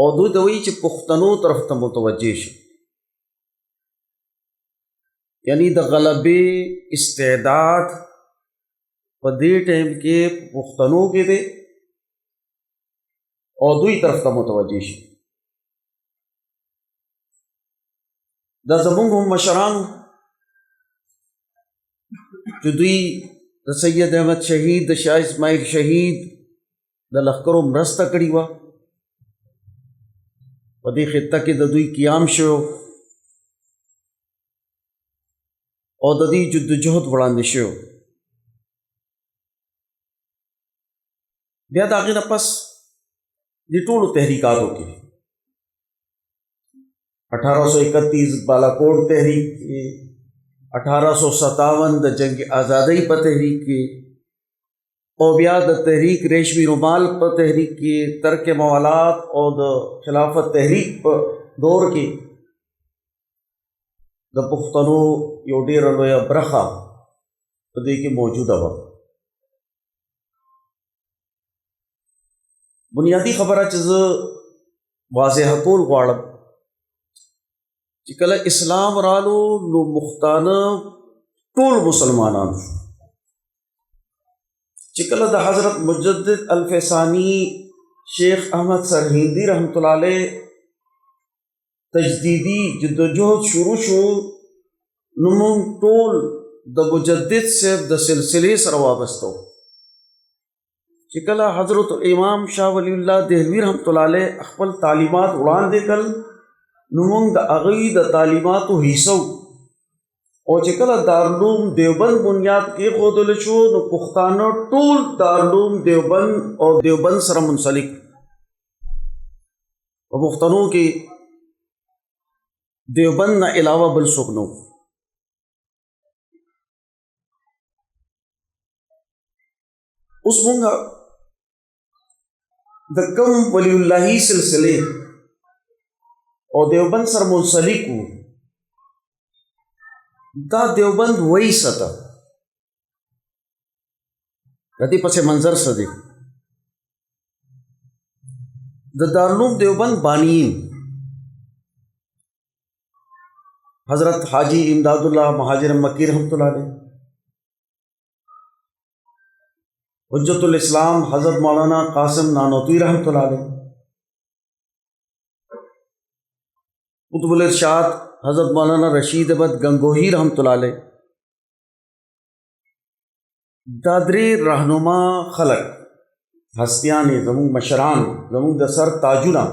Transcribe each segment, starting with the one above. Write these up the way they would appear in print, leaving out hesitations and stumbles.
او دوی ته وایي چې پښتنو طرف ته متوجه شي، یعنی د غلبې استعداد په دې ټایم کې پښتنو کې دی او دوی طرف ته متوجه شي. دا زمونږ هم مشرانو چې دوی د سید احمد شهید، د شاه اسماعیل شهید د لښکرو مرسته کړې وه، په دې خطه کې د دوی قیام شو او د دې جدوجہد وړاندې شو. بیا د هغې نه پس د ټولو تحریکاتو کې 1831 بالاکوټ تحریک کې، 1857 د جنگ آزادۍ په تحریک کې، او بیا د تحریک ریشمی رومال په تحریک کې، ترک موالات او د خلافت تحریک په دور کې د پښتنو یو ډېره لویه برخه په دې کې موجوده وه. بنیادی خبره چې زه واضحه کول غواړم چې کله اسلام رالو نو مختانه ټول مسلمانان شو. چې کله د حضرت مجدد الفسانی شیخ احمد سرهندی رحمت الله علیه تجدیدی جدوجہد شروع شو نو موږ ټول د مجدد صاحب د سلسلې سره وابسته وو. چې کله حضرت امام شاه ولی الله دهلوي رحمت الله علیه خپل تعلیمات وړاندې کړل نو موږ د هغوی د تعلیماتو حصه وو. او چې کله دارالعلوم دیوبند بنیاد کېښودل شو نو پښتانه ټول دارالعلوم دیوبند او دیوبند سره منسلک. په پښتنو کې دیوبند نه علاوه بل څوک نه و. اوس مونږ د کوم ولی اللهی سلسلې او دیوبند سره منسلک وو، دا دیوبند وایي سته د دې پس منظر څه دی. د دارالعلوم دیوبند بانیین حضرت حاجی امداد اللہ مہاجر مکی رحمۃ اللہ علیہ، حجت الاسلام حضرت مولانا قاسم نانوتوی رحمۃ اللہ علیہ، قطب الارشاد حضرت مولانا رشید احمد گنگوہی رحمۃ اللہ علیہ. دا درې رهنما خلق هستیانې زموږ مشران، زموږ د سر تاجونه،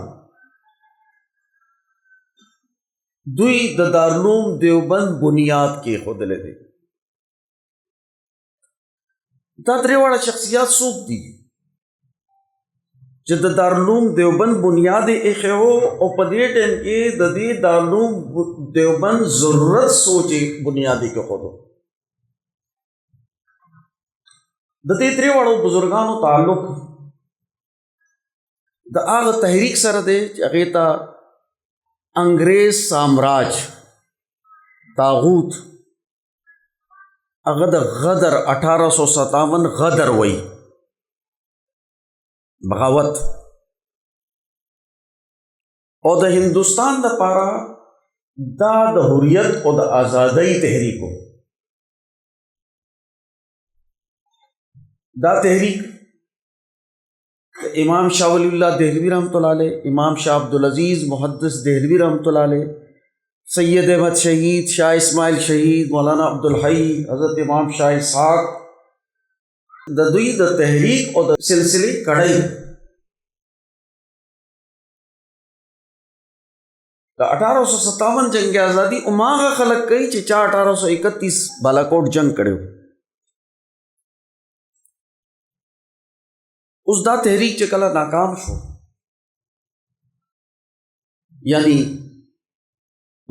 دوی د دارالعلوم دیوبند بنیاد کېښودلی دی. دا درې واړه شخصیات څوک دي چې د دارالعلوم دیوبند بنیاد یې ایښی و او په دې ټایم کې د دې دارالعلوم دیوبند ضرورت سوچ یې بنیاد یې کېښودو. د دې درې واړو بزرګانو تعلق د هغه تحریک سره دی چې هغې ته انګریز سامراج طاغوت هغه د غدر 1857 غدر وایي، بغاوت. او د هندوستان دپاره دا د حریت او د آزادۍ تحریک و. دا تحریک امام شاہ ولی اللہ دہلوی رحمۃ اللہ علیہ، امام شاہ عبدالعزیز محدث دہلوی رحمۃ اللہ علیہ، سید احمد شہید، شاہ اسماعیل شہید، مولانا عبدالحی، حضرت امام شاہ اسحاق، د دوی د تحریک او د سلسلې کړۍ د 1857 جنگ آزادی هماغه خلک کوي چې چا 1831 بالاکوټ جنگ کړی. اوس دا تحریک چې کله ناکام شو، یعنی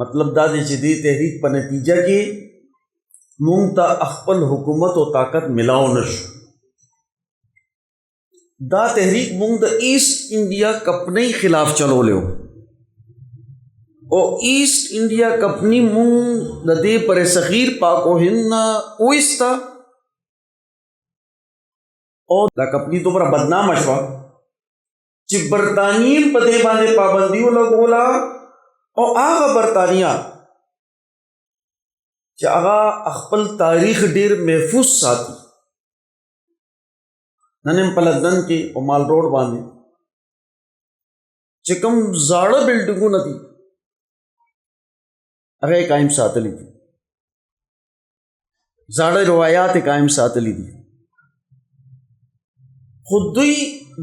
مطلب دا دی چې دې تحریک په نتیجه کې مونږ ته خپل حکومت او طاقت ملاو نه شو. دا تحریک مونږ د ایسٹ انډیا کمپنۍ خلاف چلولی و او ایسٹ انډیا کمپنۍ مونږ د دې پر صغیر پاک و هند نه وایسته او دا کمپنۍ دومره بدنامه شوه چې برطانیین په دې باندې پابندي ولګوله او هغه برطانیه چې هغه خپل تاریخ ډیر محفوظ ساتي. نن هم په لندن کې په مال روډ باندې چې کوم زاړه بلډینګونه دي هغه قائم ساتلی دي، زاړه روایات قائم ساتلی دي. خو دوی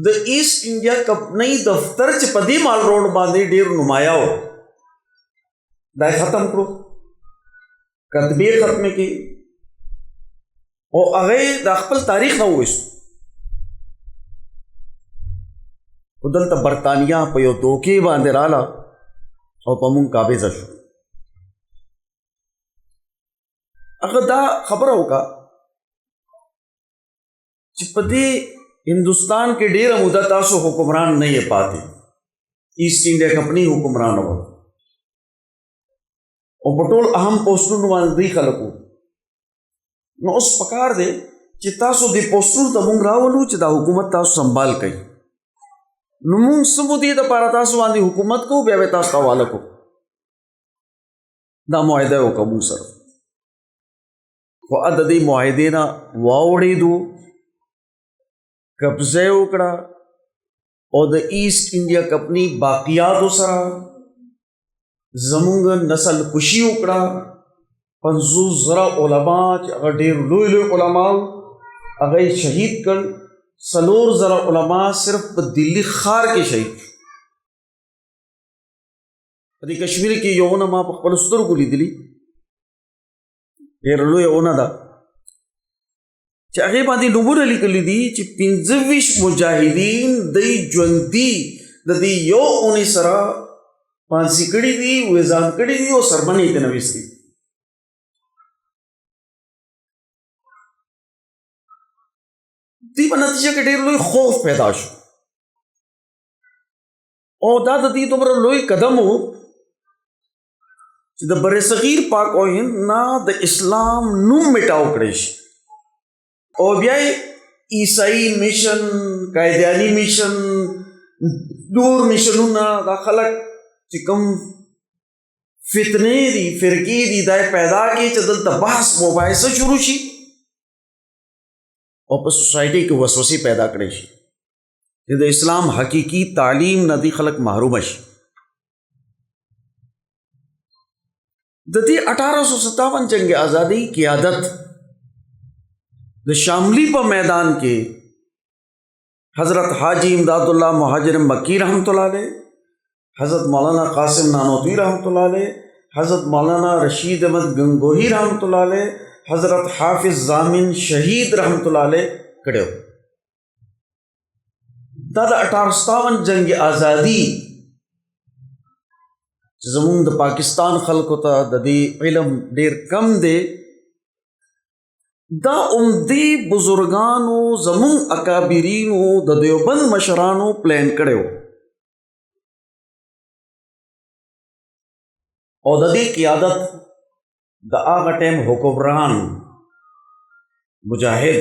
د ایسٹ انډیا کمپنۍ دفتر چې په دې مال روډ باندې ډیر نمایاں و دا ختم کړو، کتبې ختمې کړي او هغه د خپل تاریخ نه وویستو. خو دلته برطانیه په یو دوکې باندې راله او په مونږ قابضه شو. هغه دا خبره وکړه چې په دې ہندوستان کې ډیره موده تاسو حکمران نه یې پاتې، ایسٹ انډیا کمپنۍ حکمران و او په ټول اهم پوسټونو باندې دوی خلک وو. نو اوس پکار دی چې تاسو دې پوسټونو ته مونږ راولو چې دا حکومت تاسو سنبال کړي. نو مونږ څه مودې دپاره تاسو باندې حکومت کوو، بیا به تاسو ته حواله کوو. دا معاهده یې وکړه مونږ سره. خو د دې معاهدې نه واوړېدو، قبضه یې وکړه او د ایسٹ انډیا کمپنۍ باقیاتو سره زمونږ نسل کشي وکړه. 50,000 علما چې هغه ډېر لوی لوی علما هغه یې شهید کړ. 4,000 علما صرف په دلی ښار کې شهید. په دې کشمیر کې یو ونه ما په خپلو سترګو لیدلي، ډېره لویه ونه ده چې هغې باندې نومونه لیکلي دي چې 25 مجاهدین دی ژوندي د دې یو اونې سره پانسي کړي دي، ویزان کړي دي او سرمنې ته نویستي. دې په نتیجه کې ډېر لوی خوف پیدا شو او دا د دې دومره لوی قدم و چې د بر صغیر پاک او هند نه د اسلام نوم میټاو کړی شي او بیا عیسائی میشن، قائدیانی میشن، نور میشنونه دا خلک چې کوم فتنې دي، فرقې دي، دا پیدا کړي چې دلته بحث مباحثه شروع شي او په سوسایټي کې وسوسې پیدا کړی شي چې د اسلام حقیقي تعلیم نه دي خلک محروم شي. د دې 1857 جنگ آزادی قیادت د شاملی په میدان کې حضرت حاجی امداد اللہ مہاجر مکی رحمۃ اللہ علیہ، حضرت مولانا قاسم نانوتوی رحمۃ اللہ علیہ، حضرت مولانا رشید احمد گنگوہی رحمۃ اللہ علیہ، حضرت حافظ ضامن شہید رحمۃ اللہ علیہ کړه. دا د 1857 جنگ آزادی زمونږ د پاکستان خلکو ته د دې علم ډیر کم دی. دا عمدی بزرگانو زمون اکابرینو د دیوبند مشرانو پلان کړو او د دې قیادت د هغه ټیم حکمران مجاهد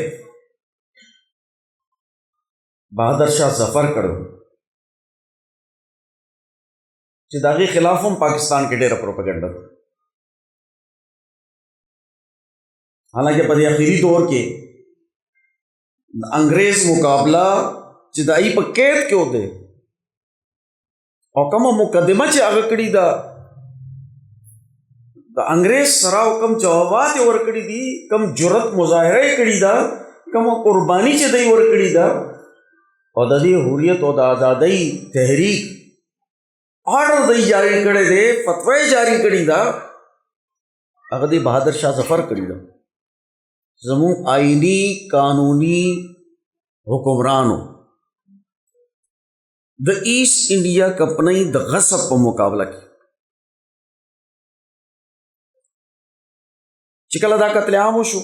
بہادر شاہ ظفر کړو چې دغه خلاف هم پاکستان کې ډېره پروپاګاندا. حالانکه په دې اخیری دور کې انګریز مقابله چې دای په قید کې وته او کومه مقدمه چې هغه کړی دا د انګریز سره کوم جوابات ورکړي دي، کوم جرأت مظاهره کړی دا، کوم قرباني چې دوی ورکړي دا او د دې حریت او د آزادۍ تحریک آرډر دی جاری کړی دی، فتوی جاری کړی دا، هغه دی بہادر شاہ ظفر کړی دا. زمون آئینی قانونی حکمرانو د ایسٹ انډیا کمپنۍ د غصب په مقابله کې چې کله دا قتل عام وشو،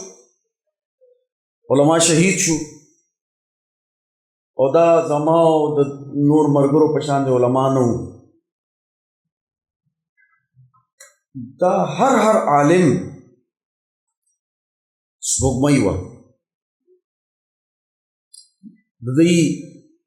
علما شهید شو او دا زما او د نور مرګرو په شان د علما نه وو. دا هر عالم سپوږمۍ وه. د دوی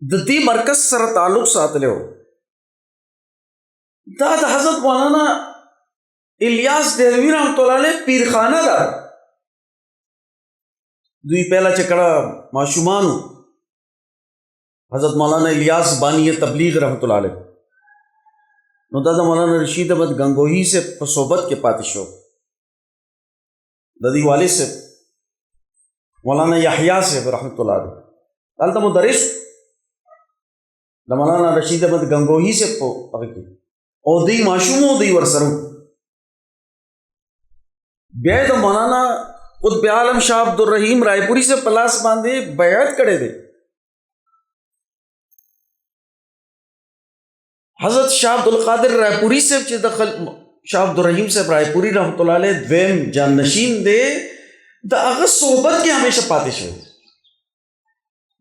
د دې مرکز سره تعلق ساتلی و دا د حضرت مولانا الیاس دهلوي رحمت الله علیه پیرخانه ده. دوی پهلا چې کله ماشومانو حضرت مولانا الیاس بانی تبلیغ رحمت الله علیه نو دا د مولانا رشید احمد گنگوہی سے په صحبت کې پاتې شو. د دې والد سے مولانا یحییٰ سے رحمت الله علیه هلته مدرس د مولانا رشید احمد گنگوہی سے په هغه کې او دوی ماشوم او دوی ورسره بیا د مولانا قطب عالم شاہ عبدالرحیم رائے سے پلاس باندې بیعت کړی دی. حضرت شاہ عبدالقادر رائے پوری سے چې د شاہ عبدالرحیم صاحب رائے پوری رحمت الله علیه دویم جانشین دی د هغه صحبت کې همیشه پاتې شوی.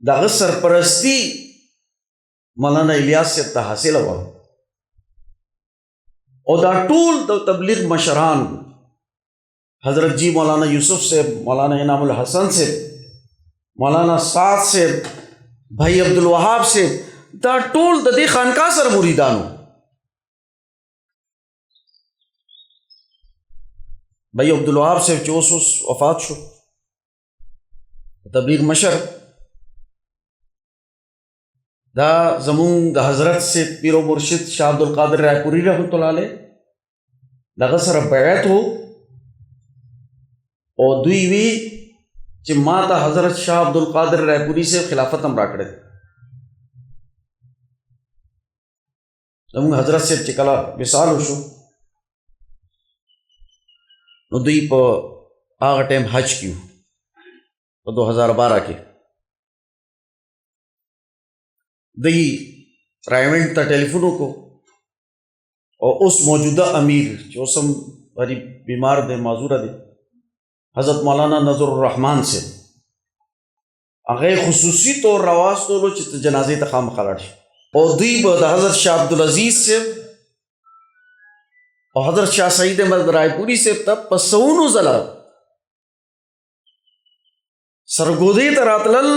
د هغه سرپرستی مولانا الیاس صاحب ته حاصله وه او دا ټول د تبلیغ مشران حضرت جی مولانا یوسف صاحب، مولانا انعام الحسن صاحب، مولانا سعد صاحب، بھائی عبدالوہاب صاحب دا ټول د دې خانقاه سره مریدانو. بھائی عبدالوہاب صاحب چې اوس وفات شو تبلیغ مشر دا زمون د حضرت سے پیر و مرشد شاہ عبدالقادر رائے پوری رحمت الله علیه دغه سره بیعت وو او دوی وی چې ما ته حضرت شاہ عبدالقادر رائے پوری سے خلافت هم راکړی. زمون حضرت سے چې کله وصال وشو نو دوی په هغه ټیم حج کیو په 2012 کې دوی رائمنډ ته ټیلیفون وکړو او اوس موجوده امیر چې اوس هم غریب بیمار دی معذوره دی حضرت مولانا نظر الرحمن سے هغه خصوصي طور راواستولو چې جنازې ته خامخا لاړ شي او دوی به د حضرت شاہ عبدالعزیز سے او حضرت شاہ سعید احمد رائے پوری سے ته په سونو ځله سرګودې ته راتلل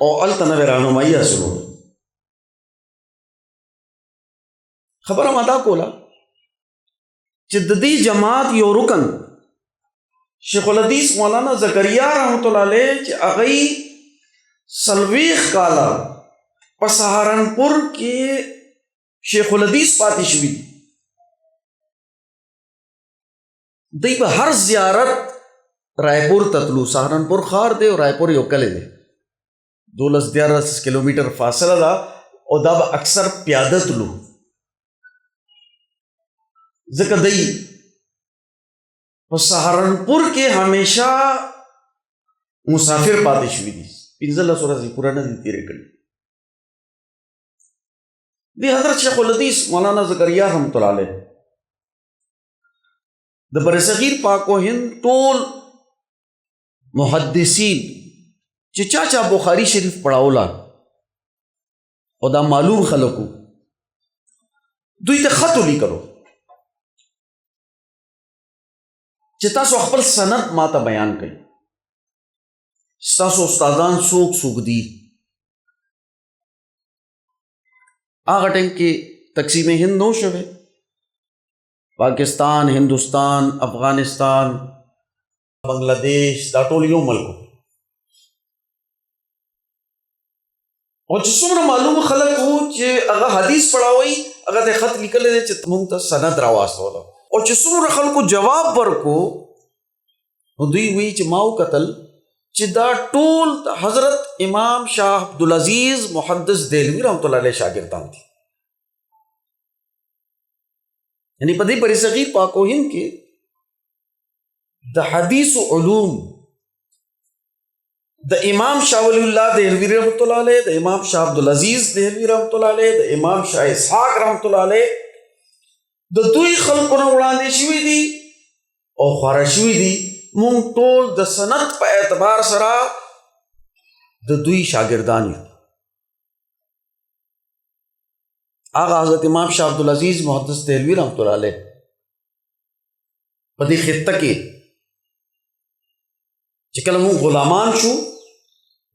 او هلته نوې رهنمایي حاصلول. خبره ما دا کوله چې د دې جماعت یو رکن شیخ الحدیث مولانا زکریا رحمت الله علیه چې هغه 40 کاله په سهارنپور کې شیخ الحدیث پاتې شوي دي. دوی به هر زیارت رائے پور ته تلو. سهارنپور ښار دی او رائے پور یو کلی دی 12-13 کیلومیټر فاصله ده او دا به اکثر پیاده تلو ځکه دوی په سهارنپور کې همیشه مسافر پاتې شوي دي. 15 ورځې پوره نه دي تېرې کړي. دی حضرت شیخ الحدیث مولانا زکریا رحمت الله علیه د برصغیر پاک و هند ټول محدثین چې چا بخاری شریف پڑھاولا او دا معلوم خلقو دوی ته خط ولیکلو چې تاسو خپل سند ماته بیان کړئ. تاسو استادان څوک څوک دي؟ هغه ټیم کې تقسیم هند نو شوه. پاکستان، هندوستان، افغانستان، بنگلہ دیش دا ټول یو ملک او چې څومره معلوم خلک وو چې هغه حدیث پڑھاوي هغه ته خط لیکل دي چې موږ ته سند راواستول او چې څومره خلکو جواب ورکو نو دوی وی چې ما وکتل چې دا ټول حضرت امام شاہ عبدالعزیز محدث دہلوی رحمت الله علیه شاګردان دي. یعنی په دې برصغیر پاک و هند کې د حدیث علوم د امام شاہ ولی اللہ دہلوی رحمت اللہ علیہ، د امام شاہ عبدالعزیز دہلوی رحمت اللہ علیہ، د امام شاہ اسحاق رحمت اللہ علیہ د دوی خلقونه وړاندې شوي دي او خورا شوي دي. مونږ ټول د سند په اعتبار سره د دوی شاګردان یو. هغه حضرت امام شاہ عبدالعزیز محدث دہلوی رحمت اللہ علیہ په دې خطه کې چې کله مونږ غلامان شو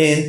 ANP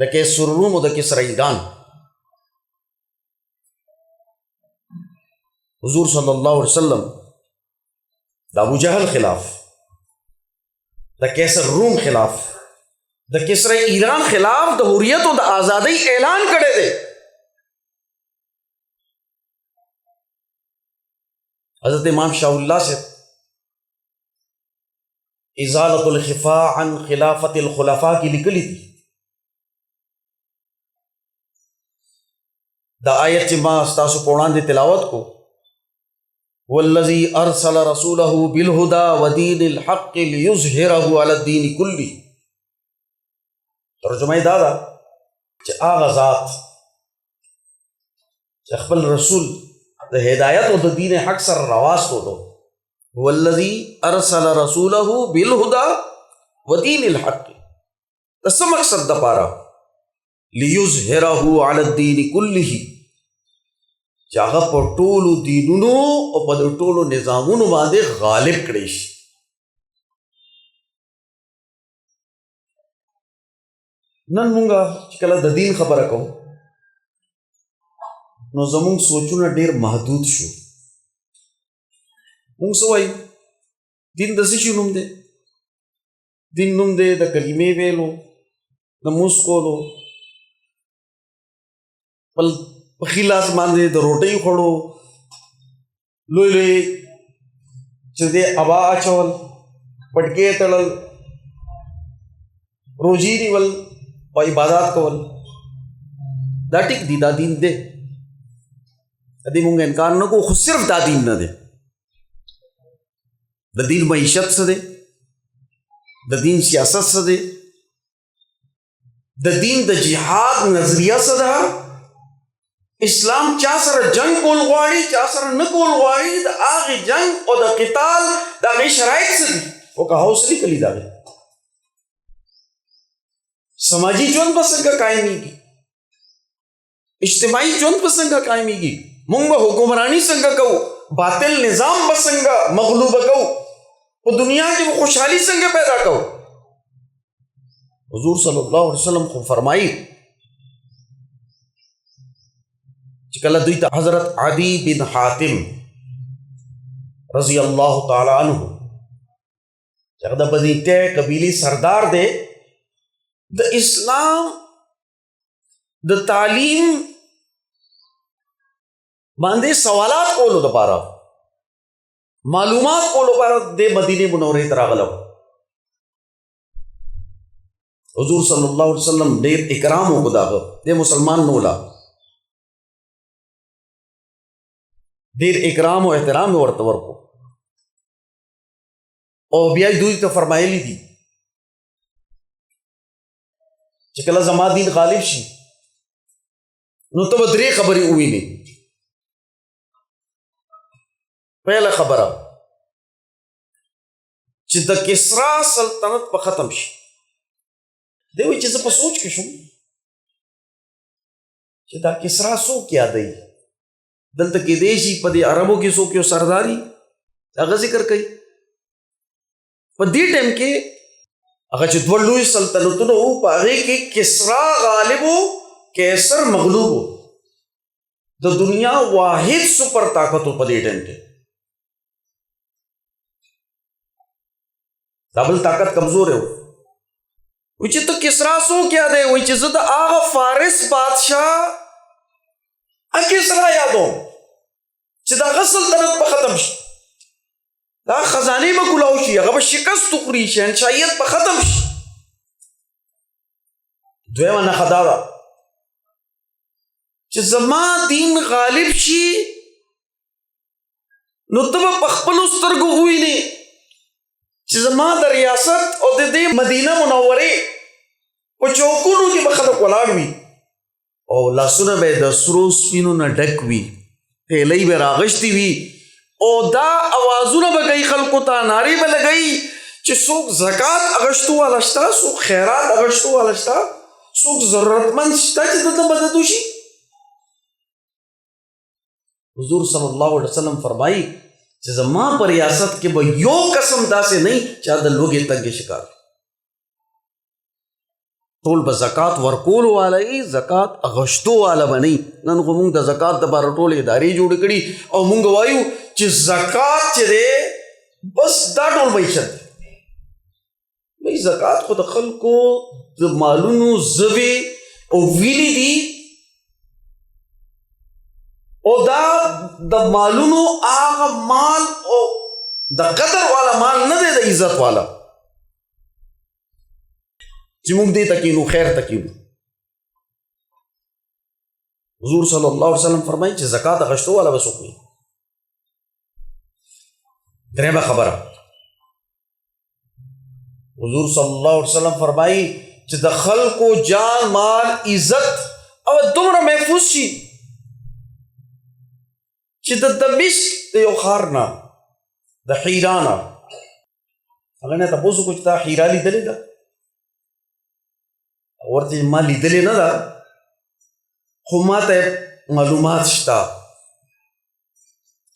د کیسر روم او د کسرا ایران. حضور صلی الله علیه وسلم د ابو جهل خلاف، د کیسر روم خلاف، د کسرا ایران خلاف د حریت او د آزادۍ اعلان کړی دی. حضرت امام شاہ اللہ سے ازالت الخفاء عن خلافت الخلفاء کی لکلی تھی. دا آیت چې ما ستاسو په وړاندې تلاوت کو، والذی ارسل رسوله بالهدى ودین الحق لیظهره علی الدین کله. ترجمه دا ده چې هغه ذات چې خپل رسول د هدایت او د دین حق سره راواستو دو، والذی ارسل رسوله بالهدى ودین الحق، د څه مقصد د پاره؟ لیظهره علی الدین کله، چې هغه په ټولو دینونو او په ټولو نظامونو باندې غالب کړي شي. نن مونږه چې کله د دین خبره کوو نو زمونږ سوچونه ډیر محدود شو. مونږ څه وایو؟ دین د څه شي نوم دی؟ دین نوم دی د کلمې ویلو، د مونځ کولو، بل په ښي لاس باندې د روټۍ خوړو، لوی لوی چې دی ابا اچول، پټکې تړل، روزي نیول او عبادات کول. دا ټیک دی، دا دین دی، دې مونږ انکار نه کوو، خو صرف دا دین نه دی. د دین معیشت څه دی؟ د دین سیاست څه دی؟ د دین د جهاد نظریه څه ده؟ اسلام چا سره جنگ کول غواړي، چا سره نه کول غواړي، د هغې جنگ او د قتال د هغې شرایط څه دي؟ او که حوصلې کلي د هغې سماجي ژوند به څنګه قایمیږي، اجتماعي ژوند به څنګه قایمیږي، مونږ به حکمرانی څنګه کوو، باطل نظام به څنګه مغلوبه کوو، په دنیا کې به خوشحالي څنګه پیدا کوو. حضور صلی الله علیه وسلم خو فرمایي چې کله دوی ته حضرت عدی بن حاتم رضی الله تعالی عنہ چې هغه د بني ته قبیلې سردار دی، د اسلام د تعلیم باندې سوالات کولو دپاره، معلومات کولو لپاره د مدینه منورې ته راغلی. حضور صلی الله علیه وسلم ډېر اکرام وکړو د هغه، د مسلمان نه ولا ډېر اکرام او احترام ورته ورکړو. او بیا دوی ته فرمایلی دي چې کله زما دین غالب شي نو ته به درې خبرې ووینې. پهله خبره چې د کسرا سلطنت په ختم شي. دی وایي چې زه په سوچ کې شوم چې دا کسرا څوک یادوي، دلته کېدی شي په دې عربو کې څوک یو سرداري هغه ذکر کوي. په دې ټایم کې هغه چې دوه لوی سلطنتونه وو په هغې کې کسرا غالب و، کیسر مغلوب و. د دنیا واحد سپر طاقت و په دې ټایم کې. دا بل طاقت کمزور ہے. وی چې ته کسرا څوک یادوې؟ وی چې زه د هغه فارس بادشاه کسرا یادوم چې د هغه سلطنت به ختم شي، دا خزانې به کلاو شي، هغه به شکست وخوري، شهنشاهیت به ختم شي. دویمه نښه دا ده چې زما دین غالب شي نو ته به په خپلو سترګو ووینې چې زما د ریاست او د دې مدینه منورې په چوکونو کې به خلک ولاړ وي او لاسونه به د سرو سپینو نه ډک وي، هیلۍ به راغشتې وي او دا اوازونه به کوي خلکو ته، نارې به لګوي چې څوک زکات اغشتو والا شته، څوک خیرات اغشتو والا شته، څوک ضرورتمند شته چې دلته مدد وشي. حضور صلی الله علیه وسلم فرمایي چې زما په ریاست کې به یو قسم داسې نه چې د لوږې تنګې شکار. ټول به زکات ورکولو والا یي، زکات اغشتو والا به نه. نن خو موږ د زکات دپاره ټولې ادارې جوړې کړي او موږ وایو چې زکات چې دی بس دا ټول معیشت دی. بھئی زکات خو د خلکو د مالونو زوی او ویلي دي او دا د مالونو هغه مال او د قدر والا مال نه دی، د عزت والا چې موږ دې ته کینو، خیر ته کینو. حضور صلی الله علیه وسلم فرمایي چې زکات اخیستو والا به څوک وي. درېیمه خبره، حضور صلی الله علیه وسلم فرمایي چې د خلکو جان مال عزت او دومره محفوظ شي چې د دمشق د یو ښار نه د حیرا نه هغه نه تپوس وکړو چې تا حیرا لیدلې ده؟ ورته ما لیدلې نه ده، خو ما ته معلومات شته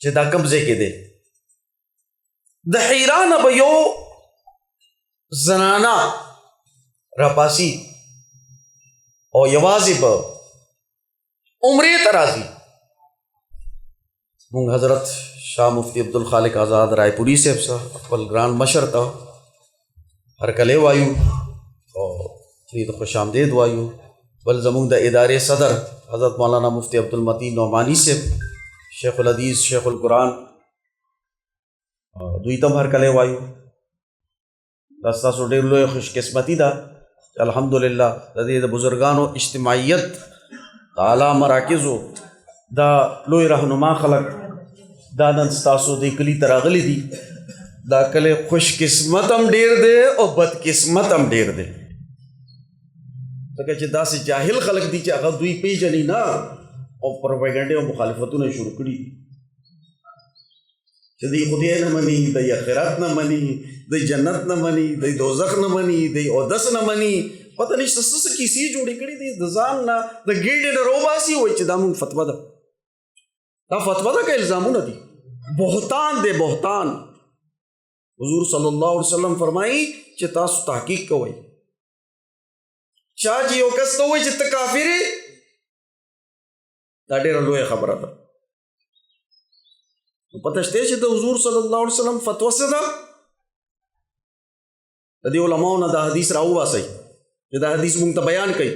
چې دا کوم ځای کې دی. د حیرا نه به یو زنانه راپاسي او یوازې به عمرې ته راځي. مونږ حضرت شاه مفتی عبدالخالق آزاد رائے پوری صاحب سره خپل ګران مشر ته هرکلی وایو او د خوش آمدید وایو. بل زمونږ د ادارې صدر حضرت مولانا مفتی عبدالمتین نعمانی صاحب، شیخ الحدیث، شیخ القرآن، دوی ته هم هرکلی وایو. دا ستاسو ډېر لویه خوش قسمتي ده چې الحمدلله د دې د بزرګانو اجتماعیت د اعلی مراکزو دا لوی رهنما خلک دا نن ستاسو دې کلي ته راغلي دي. دا کلی خوش قسمت هم ډېر دی او بد قسمت هم ډېر دی، ځکه چې داسې جاهل خلک دي چې هغه دوی پیژني نه او پروپیګنډې او مخالفتونه شروع کړي دي چې دوی خدای نه مني، دوی آخرت نه مني، دوی جنت نه مني، دوی دوزخ نه مني، دوی اودس نه مني. پته نشته څه کیسې جوړې کړي دي د ځان نه د ګیډې نه روباسي، وایي چې دا مونږ فتوا ده. دا فتوا ده که الزامونه دي؟ بهتان دی، بهتان. حضور صلی الله علیه وسلم فرمایي چې تاسو تحقیق کوئ. چا چې یو کس ته وایي چې ته کافر یې، دا ډېره لویه خبره ده. پته شته چې د حضور صلی الله علیه وسلم فتوا څه ده؟ د دې علماو نه دا حدیث راوباسئ چې دا حدیث مونږ ته بیان کوي،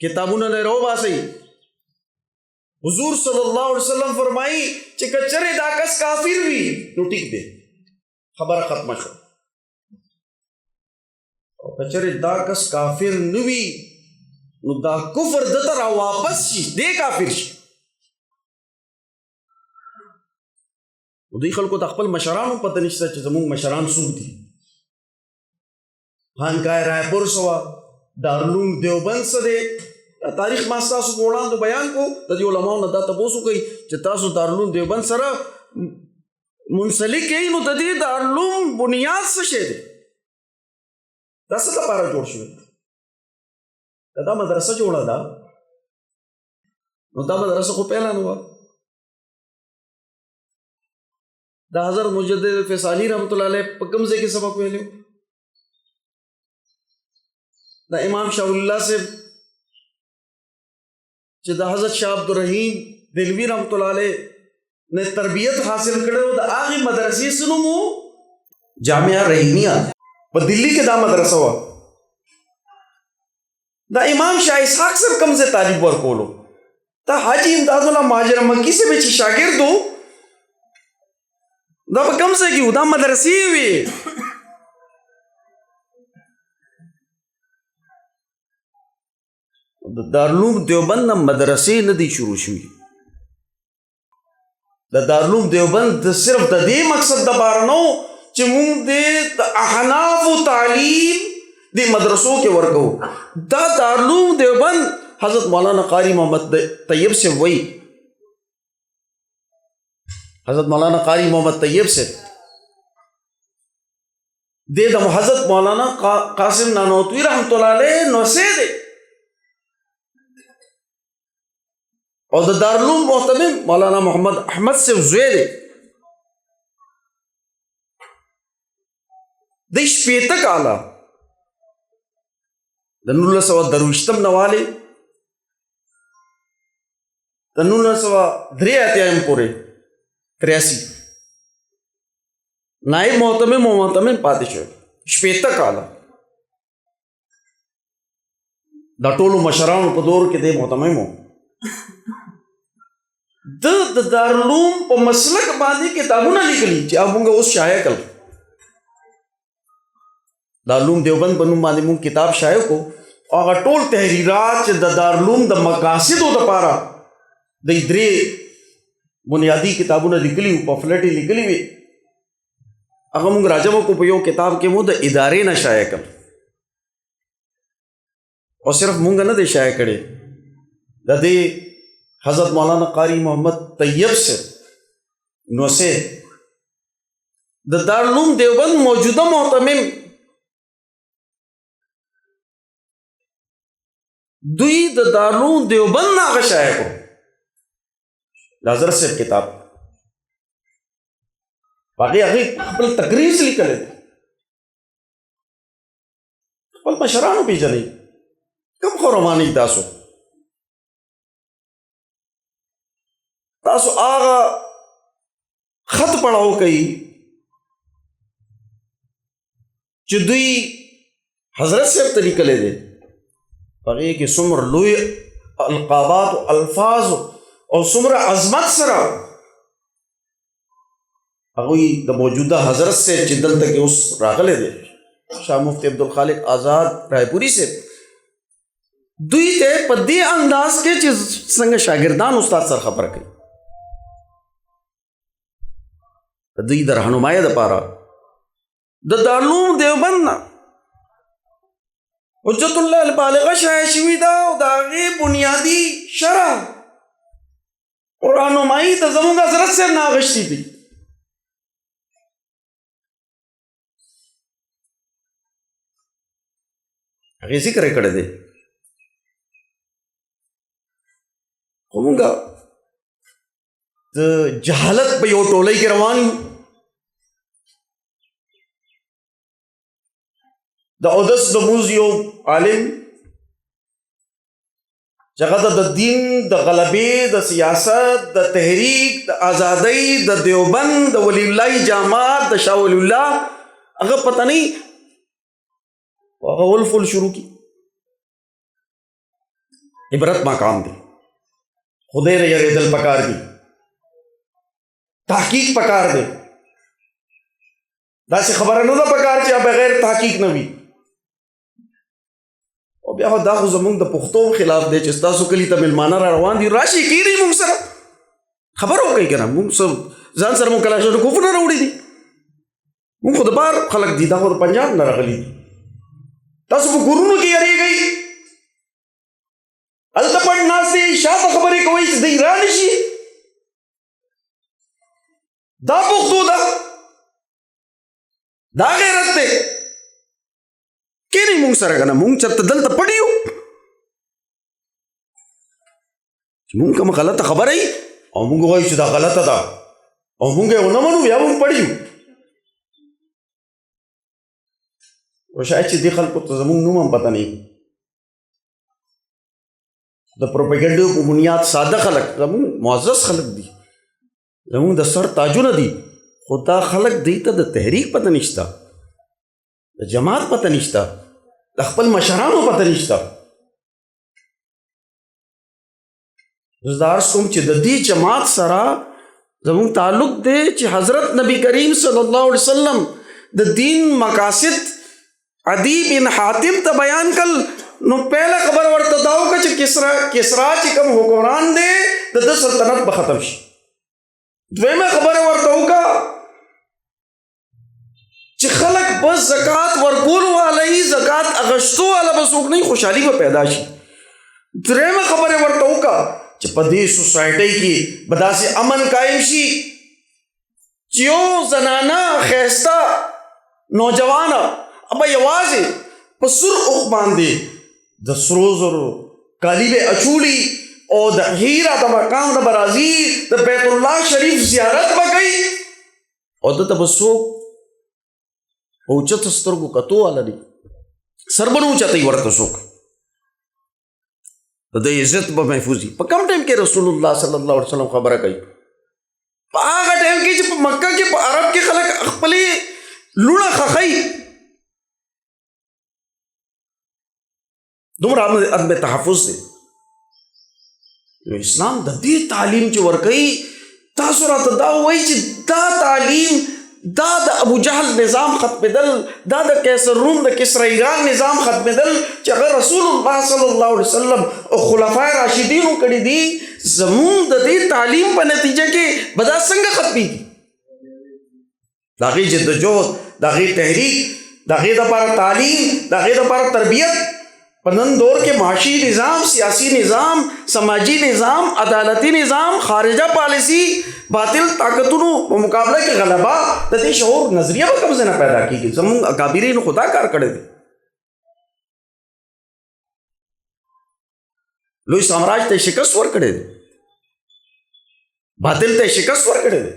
کتابونه نه راوباسئ. حضور صلی الله علیه وسلم فرمایي چې که چېرې دا کس کافر وي نو ټیک دی، خبره ختمه شوه. او که چېرې دا کس کافر نه وي نو دا کفر دته را واپس شي، دی کافر شي. دوی خلکو ته خپل مشرانو پته نشته چې زمونږ مشران څوک دي. خانقاه رایپور څه وه، دارالعلوم دیوبند څه دی، تاریخ ما ستاسو په وړاندې بیان کو. د دې علماو نه دا تپوس وکړئ چې تاسو دارالعلوم دیوبند سره منسلک یئ، نو د دې دارالعلوم بنیاد څه شی دی؟ دا څه لپاره جوړ شوی؟ دا مدرسه جوړه ده، نو دا مدرسه خو پهله نه وه. دا حضرت مجدد فیصالی رحمت الله علیه په کوم ځای کې سبق ویلو؟ دا امام شاه ولی الله صاحب چې د حضرت شاه عبدالرحیم دلوي رحمت الله علیه نے تربیت حاصل کړو، د هغې مدرسې څه نوم و؟ جامعه رحیمیه. په دلی کې دا مدرسه وه. دا امام شاه اسحاق صاحب کوم ځای تعلیم ورکولو؟ دا حاجي امداد الله مهاجر مکی صاحب چې شاګرد و، دا په کوم ځای کې و؟ دا مدرسې وې. د دارالعلوم دیوبند نه مدرسې نه دي شروع شوي. د دارالعلوم دیوبند صرف د دې مقصد دپاره نه و چې مونږ د احنافو تعلیم د مدرسو کې ورکوو. دا دارالعلوم دیوبند حضرت مولانا قاری محمد طیب سے وایي، حضرت مولانا قاری محمد طیب سے دے د حضرت مولانا قاسم نانوتوی رحمت الله علیه نوسې دی او د دارالعلوم محتمم مولانا محمد احمد سے زوی دی. دی شپېته کاله د 1923 نواله د 1983 پورې 83 نائب محتمم پاتې شو. شپېته کاله د ټولو مشرانو په دور کې د محتمم و. د دارالعلوم په مسلک باندې کتابونه لیکلي چې موږ اوس شایع کړل. دارالعلوم دیوبند په نوم باندې موږ کتاب شایع کو. هغه ټول تحریرات چې د دارالعلوم د مقاصدو لپاره د درې بنیادی کتابونه لیکلي وو، پمفلټ یې لیکلي وي، هغه موږ راجمع کو په یو کتاب کې مو د ادارې نه شایع کړل. او صرف مونږ نه دی شایع کړی، د دې حضرت مولانا قاری محمد طیب سے نو سے د دارالعلوم دیوبند موجوده محتمم دوی د دارالعلوم دیوبند نه هغه شایع کړو. حضرت صاحب کتاب هغه خپل تقریر لیکلی دی، خپل مشرانو پیژنئ. کم خورمانی تاسو آغا خط پڑھاو کئی چې دوی حضرت صاحب طریقہ لے دے پاگئی کہ سمر لوی القابات و الفاظ اور سمر عظمت سرا اگوی دا موجودہ حضرت سے چدل تک اس راغلے دے شاہ مفتی عبدالخالق آزاد رائے پوری سے دوی ته په دې انداز کې چې څنګه شاګردان استاد سره خبره کوي، دوی د رهنمایۍ لپاره د دارالعلوم دیوبند نه حجت الله البالغه شایع شوې ده او د هغې بنیادي شرح او رهنمایي د زموږ حضرت صاحب نه اخیستې دي. هغې ذکر یې کړی دی. خو مونږه د جهالت په یو ټولۍ کې روان یو. د اودس د مونځ یو عالم چې هغه د دین د غلبې د سیاست د تحریک د ازادۍ د دیوبند د ولی الله جامعات د شاه ولی الله هغه پته نه هغه ولفل شروع کی. عبرت مقام دی، خدای را یریدل پکار دی، تحقیق پکار دی. داسې خبره نه ده پکار چې بغیر تحقیق نه وي. او بیا دا خو زمونږ د پښتو خلاف دی چې ستاسو کلي ته مېلمانه را روان دي، راشي کېنئ مونږ سره خبره وکړئ که نه. مونږ ځان سره مونږ کلاشینکوفونه کوفونه راوړي دي، مونږ خو د بار خلک دي، دا خو د پنجاب نه راغلي دي. تاسو په کورونو کې یریږئ، هلته پټ ناستې شاته خبرې کوئ چې دی را نه شي. دا پښتو ده، دا غیرت دی. کېنئ مونږ سره که نه، مونږ چېرته دلته پټ یو چې مونږ کومه غلطه خبره وي او مونږ ووایو چې دا غلطه ده او مونږ یې ونه منو، بیا مونږ پټ یو. او شاید چې دې خلکو ته زمونږ نوم هم پته نه وي. د پروپیګنډو په بنیاد ساده خلک، زمونږ معزز خلک دي، زمونږ د سر تاجونه دي، خو دا خلک دوی ته د تحریک پته نشته، د جماعت پته نشته، د خپل مشرانو پته نشته. زه دا عرض کوم چې د دې جماعت سره زمونږ تعلق دی چې حضرت نبی کریم صلی الله علیه وسلم د دین مقاصد عدی بن حاتم ته بیان کړل. نو پہلا خبر ورته دا وکړه چې کسرا چې کوم حکمران دی د ده سلطنت به ختم شي. دویمه خبره ورته وکړه چې خلک بس زکات ورکولو والا یي، زکات اخیستو والا به څوک نه، خوشحالي به پیدا شي. درېیمه خبره ورته وکړه چې په دې سوسایټۍ کې به داسې امن قایم شي چې یو زنانه ښایسته نوجوانه به یوازې په سور اوښ باندې د سرو زرو کالي به اچولي او د هیرا د مقام د برازي د بیت الله شریف زیارت به کوي او دته به څوک اوچتو سترګو کتو والا دی، سر به نه اوچتوي ورته څوک. د عزت به محفوظي. په کم ټایم کې رسول الله صلی الله علیه وسلم خبره کوي؟ په هغه ټایم کې چې په مکه کې په عرب کې خلک خپلې لوڼه خښوي، دومره عدم تحفظ دی. نو اسلام د دې تعلیم چې ورکوي، تاسو راته دا وایي چې دا تعلیم دا د ابو جهل نظام ختمېدل، دا د قیصر روم د کسرا ایران نظام ختمېدل چې هغه رسول الله صلی الله علیه وسلم او خلفای راشدینو کړي دي، زمونږ د دې تعلیم په نتیجه کې به دا څنګه ختمېږي؟ د هغې جدوجهد، د هغې تحریک، د هغې دپاره تعلیم، د هغې دپاره تربیت په نن دور کې معاشي نظام، سیاسی نظام، سماجی نظام، عدالتی نظام، خارجه پالیسی، باطل طاقتونو په مقابله کې غلبه، د دې شعور نظریه به کوم ځای نه پیدا کېږي؟ زموږ اکابرینو خدا کار کړی دی. لوی سامراج ته شکست ورکړی دی، باطل ته شکست ورکړی دی،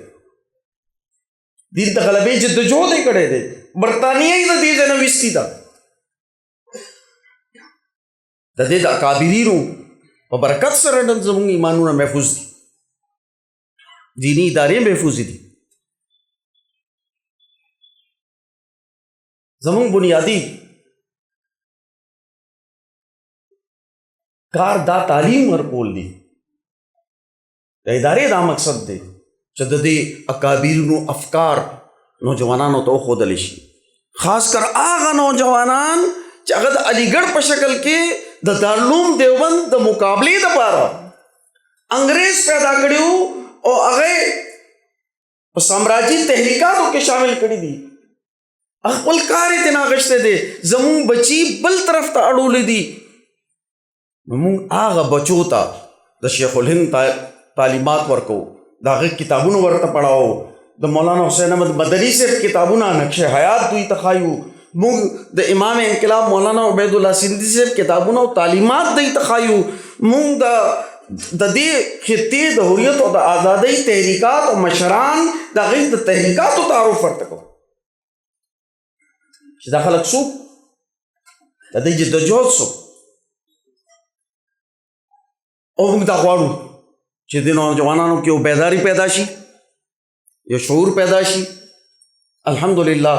دین ته غلبې جدوجهد یې کړی دی. برطانیه یې د دې ځای نه ویستې ده. د دې د اکابرینو په برکت سره نن زموږ ایمانونه محفوظ دي، دینی ادارې محفوظ دي. زموږ بنیادی کار دا تعلیم ورکول دي. د ادارې دا مقصد دی چې د دې اکابرینو افکار نوجوانانو ته وښودلی شي، خاص کر هغه نوجوانان چې هغه د علیګړ په شکل کې د دارالعلوم دیوبند د مقابلې دپاره انګریز پیدا کړي وو او هغه په سامراجي تحریکاتو کې شامل کړي دي، خپل کار یې ترې اخیستی دی، زمونږ بچي بل طرف ته اړولی دي. نو موږ هغه بچو ته د شیخ الهند تعلیمات ورکوو، د هغه کتابونه ورته پڑھاو، د مولانا حسین احمد مدني صاحب کتابونه نقش حیات دوی ته ښایو، موږ د امام انقلاب مولانا عبید الله سندھی صاحب کتابونه او تعلیمات دوی ته ښایو، موږ د دې خطې د حریت او د آزادۍ تحریکات او مشران د هغوی د تحریکاتو تعارف ورته کوو چې دا خلک څوک، د دې جدوجهد څوک. او موږ دا غواړو چې د نوجوانانو کې یو بیداري پیدا شي، یو شعور پیدا شي. الحمدلله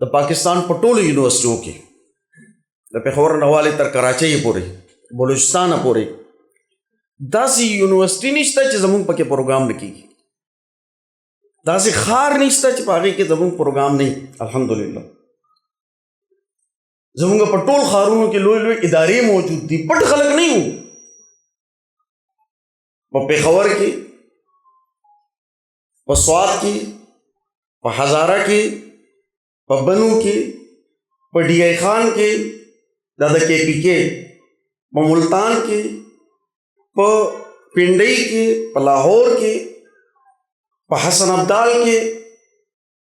د پاکستان په ټولو یونیورسټیو کې د پېښور نه والې تر کراچۍ پورې، بلوچستانه پورې داسې یونیورسټي نشته چې زمونږ پکې پروګرام نه کېږي، داسې ښار نشته چې په هغې کې زمونږ پروګرام نه وي. الحمدلله زمونږ په ټول ښارونو کې لوی لوی ادارې موجود دي، پټ خلک نه یو. په پېښور کې، په سوات کې، په هزاره کې، په بنو کې، په ډی آئی خان کې، دا د کے پی کے، په ملتان کې، په پنډۍ کې، په لاهور کې، په حسن ابدال کې،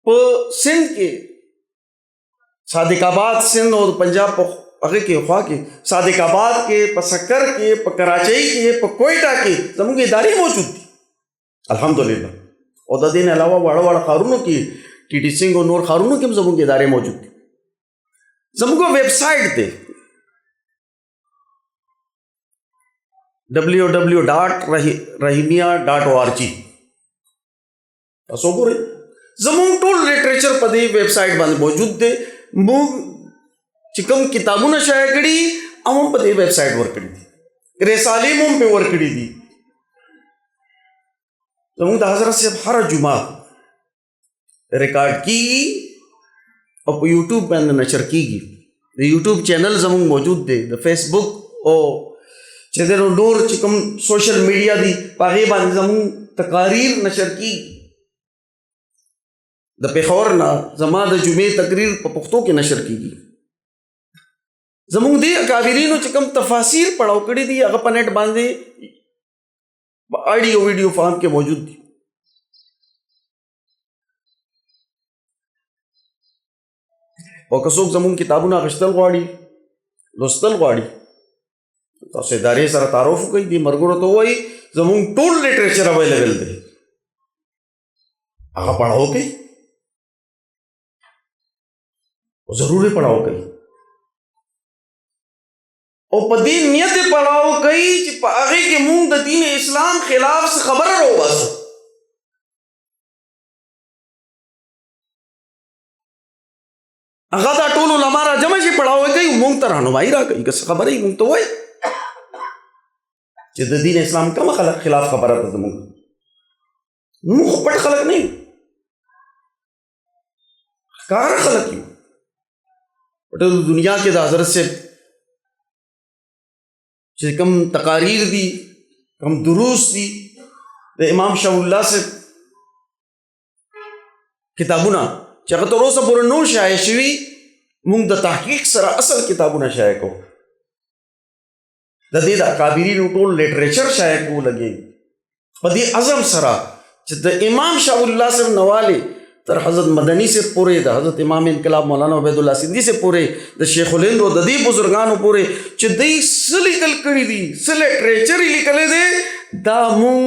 په سندھ کې، صادق آباد سندھ او پنجاب په هغه کې خوا کې، صادق آباد کې، په سکر کې، په کراچۍ کې، په کوئټه کې زموږ ادارې موجود دي الحمدلله. او د دې نه علاوه واړه واړه ښارونو کې، ټي ټي سنګ او نور ښارونو کې هم زموږ ادارې موجود دي. زموږ ویب سایټ دی www.rahimia.org. تاسو ګورئ زموږ ټول لټریچر په دې ویب سایټ باندې موجود دی. موږ چې کوم کتابونه شایع کړي هم په دې ویب سایټ ورکړي دي، رسالې هم پې ورکړي دي. زموږ د حضرت صاحب هره جمعه ریکارډ کیږي او په یوټیوب باندې نشر کیږي. د یوټیوب چینل زموږ موجود دی، د فیسبوک او چې د نور چې کوم سوشل میډیا دي په هغې باندې زموږ تقاریر نشر کیږي. د پېښور نه زما د جمعې تقریر په پښتو کې نشر کیږي. زموږ دې اکابرینو چې کوم تفاسیر پڑھاو کړي دي هغه په نیټ باندې په آډیو ویډیو فارم کې موجود دي. او که څوک زموږ کتابونه اخیستل غواړي، لوستل غواړي، تاسو ادارې سره تعارف وکړئ، دې ملګرو ته ووایي زموږ ټول لټریچر اویلیبل دی، هغه پڑھاو کوي او ضرور یې پڑھاو کوي. او په دې نیت پړاو کوي چې په هغې کې مونږ د دین اسلام خلاف څه خبره راوباسو. هغه دا ټول علما را جمع شي پړاو کوي مونږ ته رهنمایي راکوي که څه خبره یې مونږ ته وایي چې د دین اسلام کومه خلاف خبره ده زمونږ. مونږ خو پټ خلک نه یو، ښکاره خلک یو. په ټول دنیا کې د حضرت صاحب چې کم تقاریر دي، کم دروس دي، د امام شاه الله صاحب کتابونه چې هغه تر اوسه پورې نور شایع شوي، مونږ د تحقیق سره اصل کتابونه شایع کوو. د دې د اکابرینو ټول لیټریچر شایع کوو لګي په دې عزم سره چې د امام شاه الله صاحب نواله تر حضرت مدنی سے پورے، د حضرت امام انقلاب مولانا عبید الله سندھی سے پورے، د شیخ الهند او د دې بزرګانو پورې چې دوی څه لیکل کړي دي، څه لیټریچر یې لیکلی دی، دا مونږ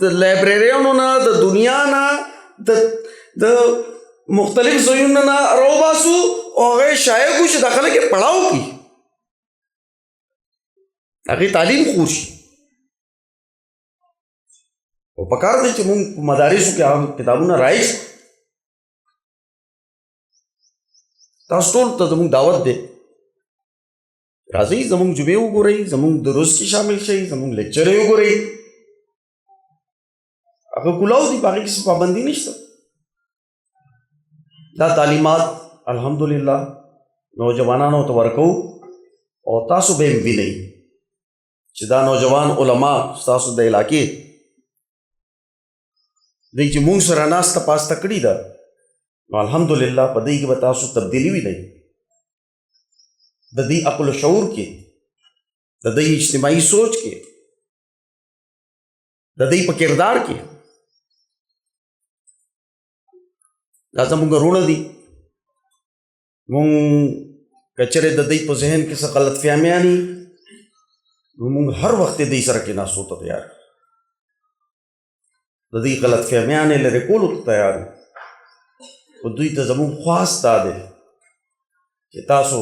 د لایبرریانو نه، د دنیا نه، د مختلف ځایونو نه راوباسو او هغه شایع کړو چې دا خلک یې پړاو کړي، هغې تعلیم خور شي. او پکار دی چې مونږ په مدارسو کې هغه کتابونه رایج. تاسو ټول ته زموږ دعوت دی، راځئ زموږ جمعې وګورئ، زموږ دروس کې شامل شئ، زموږ لیکچرې وګورئ. هغه کلاو دي، په هغې کې څه پابندي نشته. دا تعلیمات الحمدلله نوجوانانو ته ورکوو او تاسو به یې وینئ چې دا نوجوان علما ستاسو د علاقې دی چې مونږ سره ناسته پاسته کړې ده، نو الحمدلله په دې کې به تاسو تبدیلي وینئ، د دې عقل و شعور کې، د دې اجتماعي سوچ کې، د دې په کردار کې. دا زموږ وروڼه دي، مونږ که چېرې د دې په ذهن کې څه غلط فهمیانې، نو مونږ هر وخت دې سره کېناستو ته تیار، د دې غلط فهمیانې لرې کولو ته تیار یو. خو دوی ته زموږ خواست دا دی چې تاسو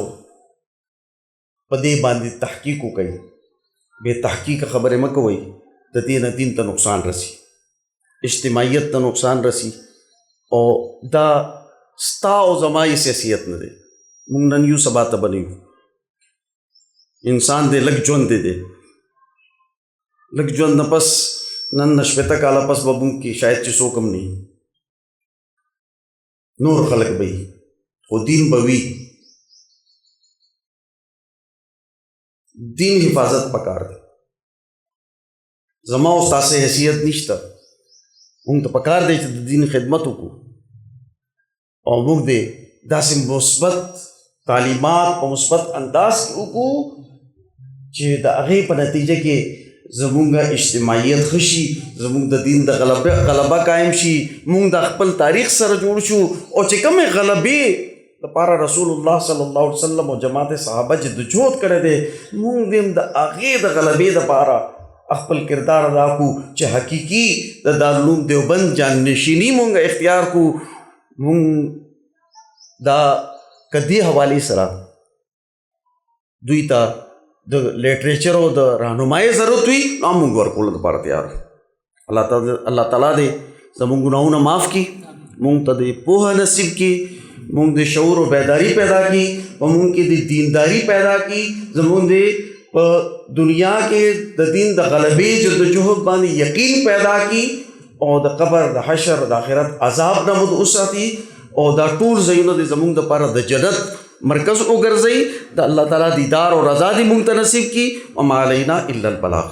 په دې باندې تحقیق وکئ، بې تحقیقه خبرې مه کوئ، د دې نه دین ته نقصان رسي، اجتماعیت ته نقصان رسي. او دا ستا او زما یې سیاسیت نه دی، مونږ نن یو سبا ته به نه یو. انسان دی لږ ژوند دی، لږ ژوند نه پس نن نه شپېته کاله پس به مونږ کې شاید چې څوک هم نه، نور خلک به وي، خو دین به وي. دین حفاظت پکار دی. زما او ستاسې حیثیت نشته، مونږ ته پکار دی چې د دین خدمت وکړو او موږ دې داسې مثبت تعلیمات په مثبت انداز کې وکړو چې د هغې په نتیجه کې زمونږ اجتماعیت ښه شي، زمونږ د دین د غلبه قایم شي، مونږ د خپل تاریخ سره جوړ شو. او چې کومې غلبې لپاره رسول الله صلی الله علیه وسلم او جماعت صحابه جدوجہد کړی دی، مونږ دې هم د هغې د غلبې دپاره خپل کردار ادا کړو چې حقیقي د دارالعلوم دیوبند جانشیني مونږ اختیار کړو. مونږ دا که دې حوالې سره دوی ته د لیټریچر او د رهنمایۍ ضرورت وي، نو هم مونږ ورکولو دپاره تیار. الله تعالی دې زمونږ ګناهونه معاف کړي، مونږ ته دې پوهه نصیب کړي، مونږ دې شعور او بیداري پیدا کړي، په مونږ کې دې دینداري پیدا کړي، زمونږ دې په دنیا کې د دین د غلبې جدوجہد باندې یقین پیدا کړي، او د قبر د حشر د آخرت عذاب نه مو وساتي، او دا ټول ځایونه دې زمونږ دپاره د جنت مرکز وګرځوي. د الله تعالی دیدار او رضا دې مونږ ته نصیب کړي. وما علینا الا البلاغ.